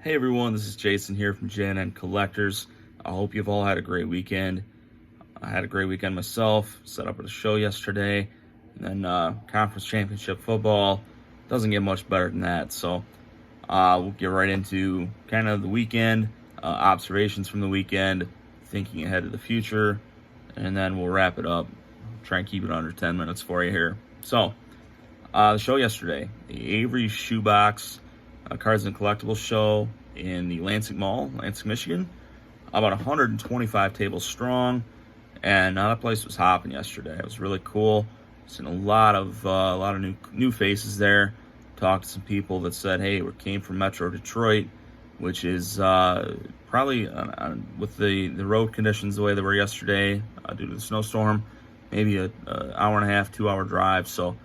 Hey everyone, this is Jason here from JNN Collectors. I hope you've all had a great weekend. I had a great weekend myself, set up at a show yesterday, and then conference championship football. Doesn't get much better than that, so we'll get right into kind of the weekend, observations from the weekend, thinking ahead to the future, and then we'll wrap it up. Try and keep it under 10 minutes for you here. So, the show yesterday, the Avery Shoebox Cards and Collectibles show in the Lansing Mall, Lansing, Michigan. About 125 tables strong, and that place was hopping yesterday. It was really cool. Seen a lot of new faces there. Talked to some people that said, "Hey, we came from Metro Detroit," which is probably with the road conditions the way they were yesterday due to the snowstorm, maybe an hour and a half, 2 hour drive. So,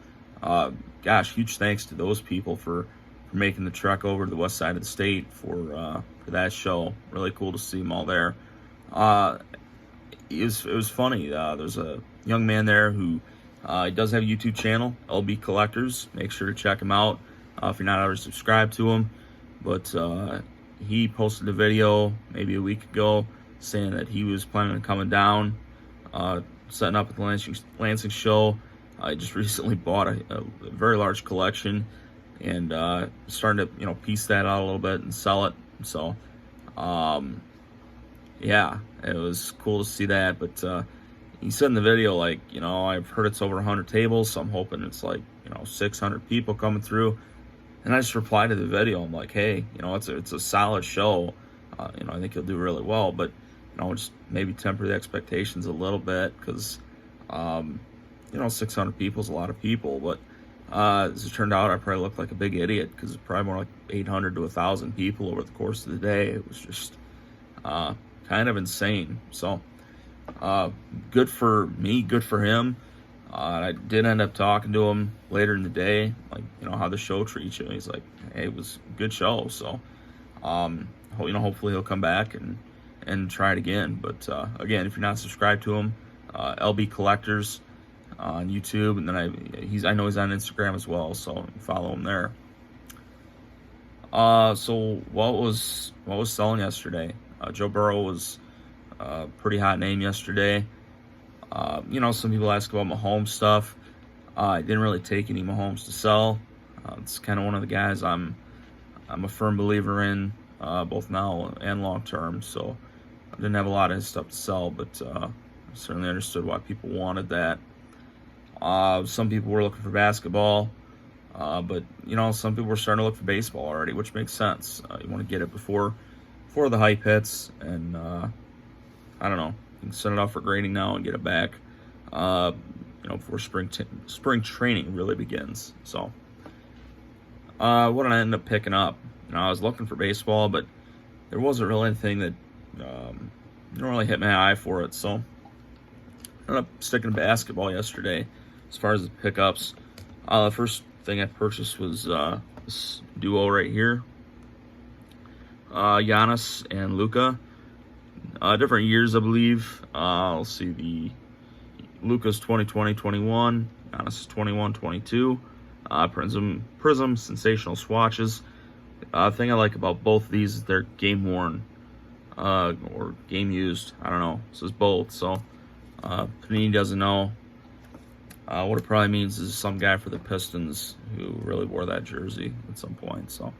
gosh, huge thanks to those people for making the trek over to the west side of the state for that show. Really cool to see them all there. It was funny. There's a young man there who he does have a YouTube channel, LB Collectors. Make sure to check him out if you're not already subscribed to him. But he posted a video maybe a week ago saying that he was planning on coming down, setting up at the Lansing show. I just recently bought a very large collection and starting to piece that out a little bit and sell it. So yeah, it was cool to see that. But he said in the video, like, I've heard it's over 100 tables, so I'm hoping it's like 600 people coming through. And I just replied to the video. I'm like, hey, it's a solid show. I think you'll do really well, but just maybe temper the expectations a little bit, because 600 people is a lot of people. But as it turned out, I probably looked like a big idiot, because it's probably more like 800 to 1,000 people over the course of the day. It was just kind of insane. So good for me, good for him. I did end up talking to him later in the day, like, how the show treats you. He's like, hey, it was a good show. So hopefully he'll come back and try it again. But again, if you're not subscribed to him, LB Collectors on YouTube, and then I know he's on Instagram as well, so follow him there. So what was selling yesterday? Joe Burrow was a pretty hot name yesterday. Some people ask about Mahomes stuff. I didn't really take any Mahomes to sell. It's kind of one of the guys I'm a firm believer in, both now and long term. So I didn't have a lot of his stuff to sell, but I certainly understood why people wanted that. Some people were looking for basketball, but some people were starting to look for baseball already, which makes sense. You want to get it before the hype hits, and I don't know, you can send it off for grading now and get it back, before spring training really begins. So, what did I end up picking up? I was looking for baseball, but there wasn't really anything that didn't really hit my eye for it. So, I ended up sticking to basketball yesterday. As far as the pickups, the first thing I purchased was this duo right here, Giannis and Luka. Different years, I believe. Let's see, the Luka's 2020-21, Giannis is 21-22. Prism sensational swatches. Thing I like about both of these is they're game worn or game used. I don't know. This is both. So Panini doesn't know. What it probably means is some guy for the Pistons who really wore that jersey at some point. So,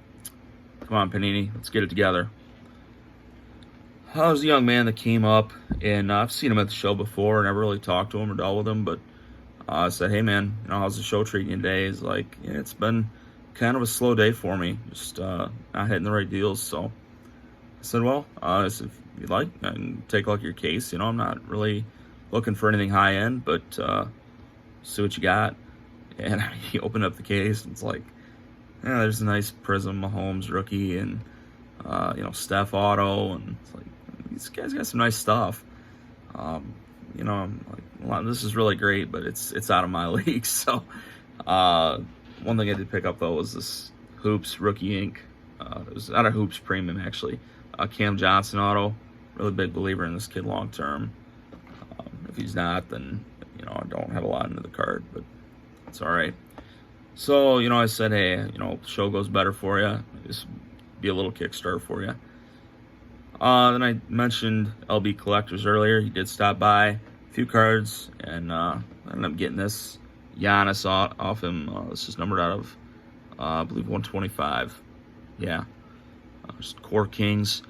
come on, Panini, let's get it together. There's a young man that came up, and I've seen him at the show before, and I never really talked to him or dealt with him, but I said, hey, man, how's the show treating you today? He's like, yeah, it's been kind of a slow day for me, just not hitting the right deals. So I said, well, if you'd like, I can take a look at your case. I'm not really looking for anything high-end, but see what you got. And he opened up the case, and it's like, yeah, there's a nice Prism Mahomes rookie, and Steph auto, and it's like, these guys got some nice stuff. I'm like, this is really great, but it's out of my league. So one thing I did pick up though was this Hoops rookie ink. It was out of Hoops Premium, actually. Cam Johnson auto. Really big believer in this kid long term. If he's not, then I don't have a lot into the card, but it's all right. So I said, hey, show goes better for you. Just be a little Kickstarter for you. Then I mentioned LB Collectors earlier. He did stop by, a few cards, and I ended up getting this Giannis off him. This is numbered out of, I believe, 125. Yeah, just Core Kings.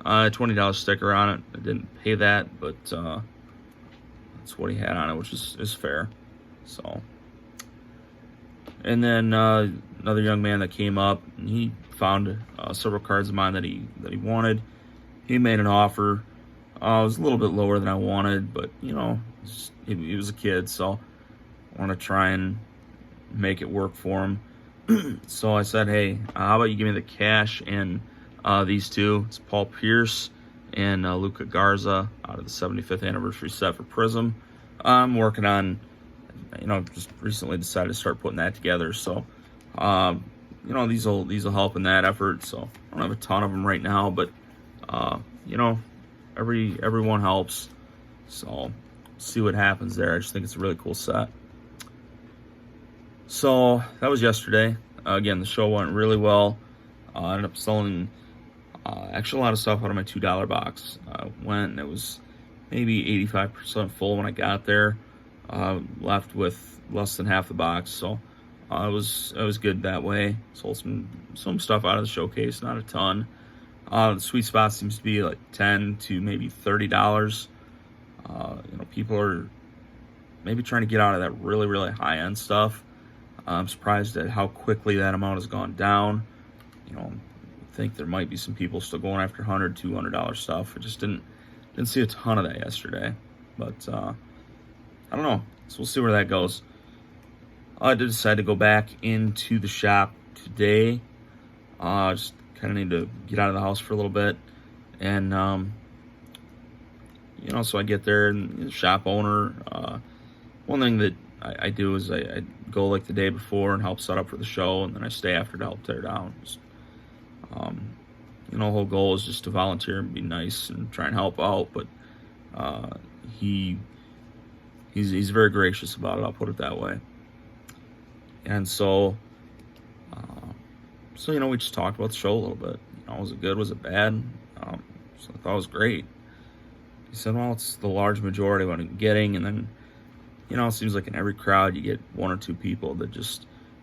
$20 sticker on it. I didn't pay that, but that's what he had on it, which is fair. So, and then another young man that came up, and he found several cards of mine that he wanted. He made an offer. It was a little bit lower than I wanted, but he was a kid, so I want to try and make it work for him. So I said, hey, how about you give me the cash and these two? It's Paul Pierce and Luca Garza out of the 75th anniversary set for Prism. I'm working on, just recently decided to start putting that together. So, these will help in that effort. So I don't have a ton of them right now, but everyone helps. So see what happens there. I just think it's a really cool set. So that was yesterday. Again, the show went really well. I ended up selling actually a lot of stuff out of my $2 box. I went and it was maybe 85% full when I got there. Left with less than half the box, so it was good that way. Sold some stuff out of the showcase, not a ton. The sweet spot seems to be like $10 to maybe $30. People are maybe trying to get out of that really, really high end stuff. I'm surprised at how quickly that amount has gone down. I think there might be some people still going after $100, $200 stuff. I just didn't see a ton of that yesterday, but I don't know. So we'll see where that goes. I did decide to go back into the shop today. Just kind of need to get out of the house for a little bit, and so I get there, and the shop owner. One thing that I do is I go like the day before and help set up for the show, and then I stay after to help tear down. Just, the whole goal is just to volunteer and be nice and try and help out. But he's very gracious about it. I'll put it that way. And so we just talked about the show a little bit. Was it good? Was it bad? So I thought it was great. He said, well, it's the large majority of what I'm getting, and then it seems like in every crowd you get one or two people that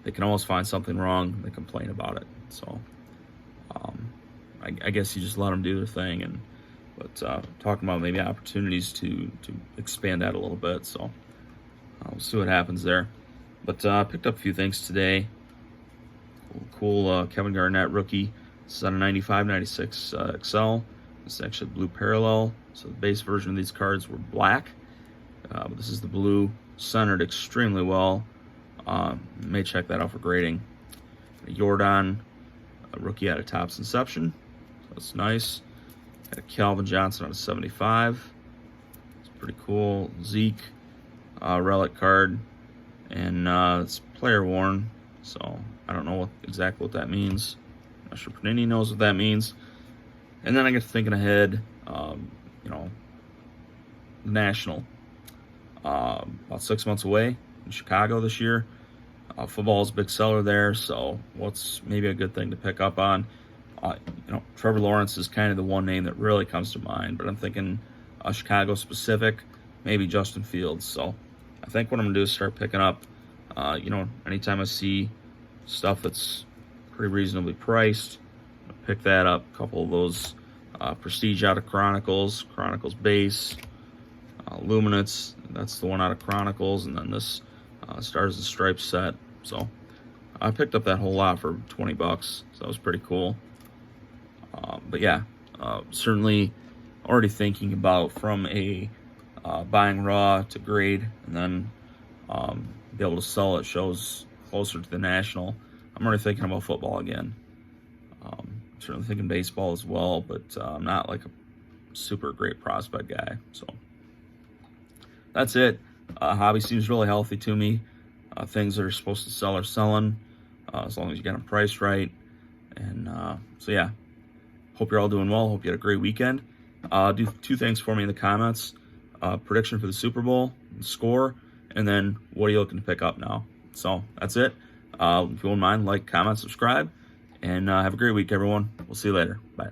they can almost find something wrong and they complain about it. So I guess you just let them do their thing, but talking about maybe opportunities to expand that a little bit. So we'll see what happens there. But I picked up a few things today. Cool Kevin Garnett rookie. This is on a 95-96 XL. This is actually blue parallel. So the base version of these cards were black. But this is the blue, centered extremely well. May check that out for grading. Jordan, a rookie out of Topps Inception. So that's nice. Got a Calvin Johnson out of 75. It's pretty cool. Zeke, relic card. And it's player worn. So I don't know exactly what that means. I'm not sure Panini knows what that means. And then I get thinking ahead, the National. About 6 months away in Chicago this year. Football is a big seller there, so what's maybe a good thing to pick up on? Trevor Lawrence is kind of the one name that really comes to mind, but I'm thinking Chicago specific, maybe Justin Fields. So I think what I'm going to do is start picking up, anytime I see stuff that's pretty reasonably priced, I'll pick that up. A couple of those Prestige out of Chronicles base, Luminance, that's the one out of Chronicles, and then this Stars and Stripes set. So I picked up that whole lot for $20, so that was pretty cool. But yeah, certainly already thinking about from a buying raw to grade, and then be able to sell at shows closer to the National. I'm already thinking about football again. Certainly thinking baseball as well, but I'm not like a super great prospect guy. So that's it. Hobby seems really healthy to me. Things that are supposed to sell are selling, as long as you get them priced right. And so yeah, hope you're all doing well. Hope you had a great weekend. Do two things for me in the comments. Prediction for the Super Bowl, score, and then what are you looking to pick up now? So that's it. If you wouldn't mind, like, comment, subscribe, And have a great week, everyone. We'll see you later. Bye.